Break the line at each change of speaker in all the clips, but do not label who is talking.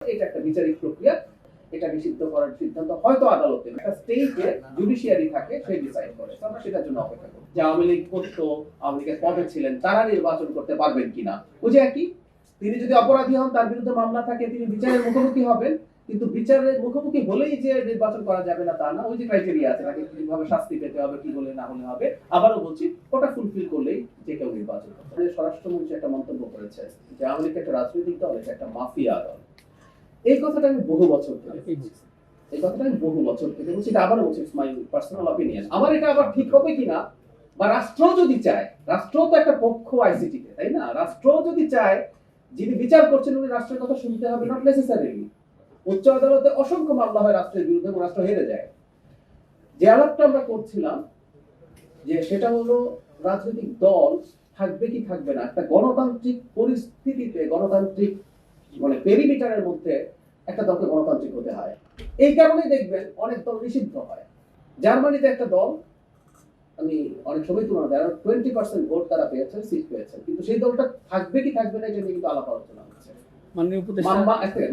এটা একটা বিচারিক প্রক্রিয়া, এটা নিষিদ্ধ করার সিদ্ধান্ত হয়তো আদালতে একটা স্টেটে জুডিশিয়ারি থাকে, সে ডিসাইড করে। তো আমরা সেটার জন্য অপেক্ষা করি যে আওয়ামী লীগ করতো, আওয়ামী লীগের পদে ছিলেন, তারা নির্বাচন করতে পারবেন কিনা। ওই যে একই, তিনি যদি অপরাধী হন, তার বিরুদ্ধে মামলা থাকে, তিনি বিচারের মুখোমুখি হবেন, কিন্তু বিচারের মুখোমুখি হলেই যে নির্বাচন করা যাবে না তা না। ওই যে ক্রাইটেরিয়া আছে, তাকে কিভাবে শাস্তি পেতে হবে, কি বলে না হলে হবে। আবারও বলছি, ওটা ফুলফিল করলেই যে কেউ নির্বাচন করবে। স্বরাষ্ট্রমন্ত্রী একটা মন্তব্য করেছে যে আওয়ামী লীগ একটা রাজনৈতিক দল, এটা একটা মাফিয়া দল। এই কথাটা আমি বহু বছর ধরে বলছি, এটা আবারও বলছি, মাই পার্সোনাল অপিনিয়ন। আমার এটা আবার ঠিক হবে কিনা, বা রাষ্ট্র যদি চায়, রাষ্ট্র তো একটা পক্ষ আইসিটিতে, তাই না? রাষ্ট্র যদি চায়, যিনি বিচার করছেন উনি রাষ্ট্রের কথা শুনতে হবে, নট নেসেসারিলি। উচ্চ আদালতে অসংখ্য মামলা হয় রাষ্ট্রের বিরুদ্ধে, রাষ্ট্র হেরে যায়। যে আলাপটা আমরা করছিলাম, যে সেটা হলো রাজনৈতিক দল থাকবে কি থাকবে না, একটা গণতান্ত্রিক পরিস্থিতিতে, গণতান্ত্রিক মানে পেরিমিটারের মধ্যে একটা দলকে গণতান্ত্রিক হতে হয়। এই কারণেই দেখবেন অনেক দল নিষিদ্ধ হয়। জার্মানিতে একটা দল, আমি অনেক সময় তুলনা দেয়, 20% ভোট তারা পেয়েছেন, সিট পেয়েছেন, কিন্তু সেই দলটা থাকবে কি থাকবে না এটা নিয়ে কিন্তু আলাপ আলোচনা হচ্ছে,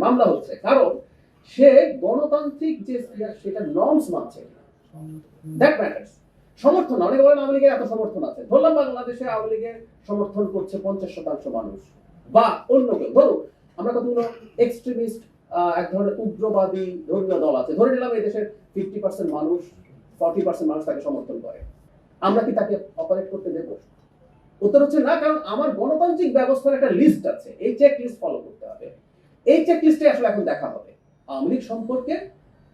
মামলা হচ্ছে। কারণ সে গণতান্ত্রিক যে সেটা নর্মস মানছে, দ্যাট ম্যাটার্স। সমর্থন, অনেকে বলেন আওয়ামী লীগের এত সমর্থন আছে। ধরলাম বাংলাদেশে আওয়ামী লীগের সমর্থন করছে 50% মানুষ, বা অন্য কেউ, ধরুন আমরা কতগুলো এক্সট্রিমিস্ট, এক ধরনের উগ্রবাদী ধর্মীয় দল আছে, ধরে নিলাম এই দেশের 50% মানুষ, 40% মানুষ তাকে সমর্থন করে। আমরা কি তাকে অপারেট করতে দেব? উত্তর হচ্ছে না, কারণ আমার গণতান্ত্রিক ব্যবস্থার একটা লিস্ট আছে, এই চেক লিস্ট ফলো করতে হবে। এই চেক লিস্টে আসলে এখন দেখা হবে আওয়ামী লীগ সম্পর্কে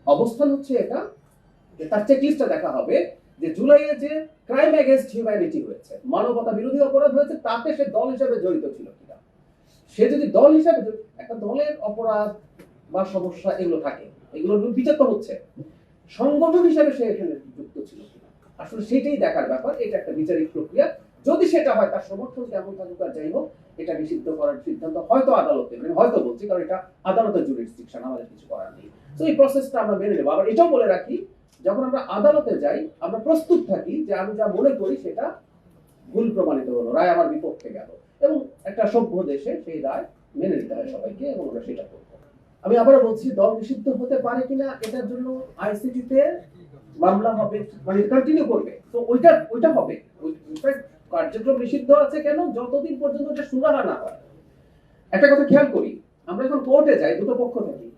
অবস্থান হচ্ছে এটা, যে তার চেক লিস্টটা দেখা হবে যে জুলাইয়ে যে ক্রাইম এগেইনস্ট হিউম্যানিটি হয়েছে, মানবতা বিরোধী অপরাধ হয়েছে, তাতে সে দল হিসেবে জড়িত ছিল কিনা। সে যদি দল হিসেবে, একটা দলের অপরাধ বা সমস্যা এগুলো থাকে, এগুলো বিচার তো হচ্ছে, সংগঠন হিসেবে সে এখানে যুক্ত ছিল কিনা, আসলে সেটাই দেখার ব্যাপার। এটা একটা বিচারিক প্রক্রিয়া। যদি সেটা হয়, তার সমর্থন কেমন থাকুক আর যাই হোক, এটা নিষিদ্ধ করার সিদ্ধান্ত হয়তো আদালতে, মানে হয়তো বলছি কারণ এটা আদালতের জুরিসডিকশন, আমাদের কিছু করার নেই। তো এই প্রসেসটা আমরা মেনে নেব। আবার এটাও বলে রাখি, যখন আমরা আদালতে যাই, আমরা প্রস্তুত থাকি যে আমি যা মনে করি সেটা ভুল প্রমাণিত হলো, রায় আমার বিপক্ষে গেল, এবং একটা সভ্য দেশে সেই রায় মেনে নিতে হয় সবাইকে, এবং আমরা সেটা করব। আমি আবারও বলছি, দল নিষিদ্ধ হতে পারে কিনা এটার জন্য আইসিটিতে মামলা হবে, মানে কন্টিনিউ করবে। তো ওইটা হবে, কার্যক্রম নিষিদ্ধ আছে কেন, যতদিন পর্যন্ত এটা সুরাহা না হয়। একটা কথা খেয়াল করি, আমরা যখন কোর্টে যাই, দুটো পক্ষ থাকি,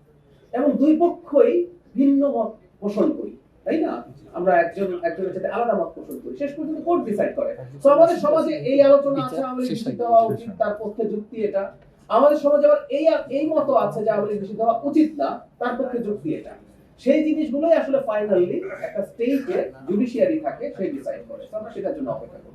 এবং দুই পক্ষই ভিন্ন মত পোষণ করি, তাই না? আমরা একজনের সাথে আলাদা মত পোষণ করি, শেষ পর্যন্ত কোর্ট ডিসাইড করে। তো আমাদের সমাজে এই আলোচনা আছে আওয়ামী লীগ নিষিদ্ধ হওয়া উচিত, তার পক্ষে যুক্তি এটা। আমাদের সমাজে আবার এই মত আছে যে আওয়ামী লীগ নিষিদ্ধ হওয়া উচিত না, তার পক্ষে যুক্তি এটা। সেই জিনিসগুলোই আসলে ফাইনালি একটা স্টেটে জুডিশিয়ারি থাকে, সে ডিসাইড করে। তো আমরা সেটার জন্য অপেক্ষা করি।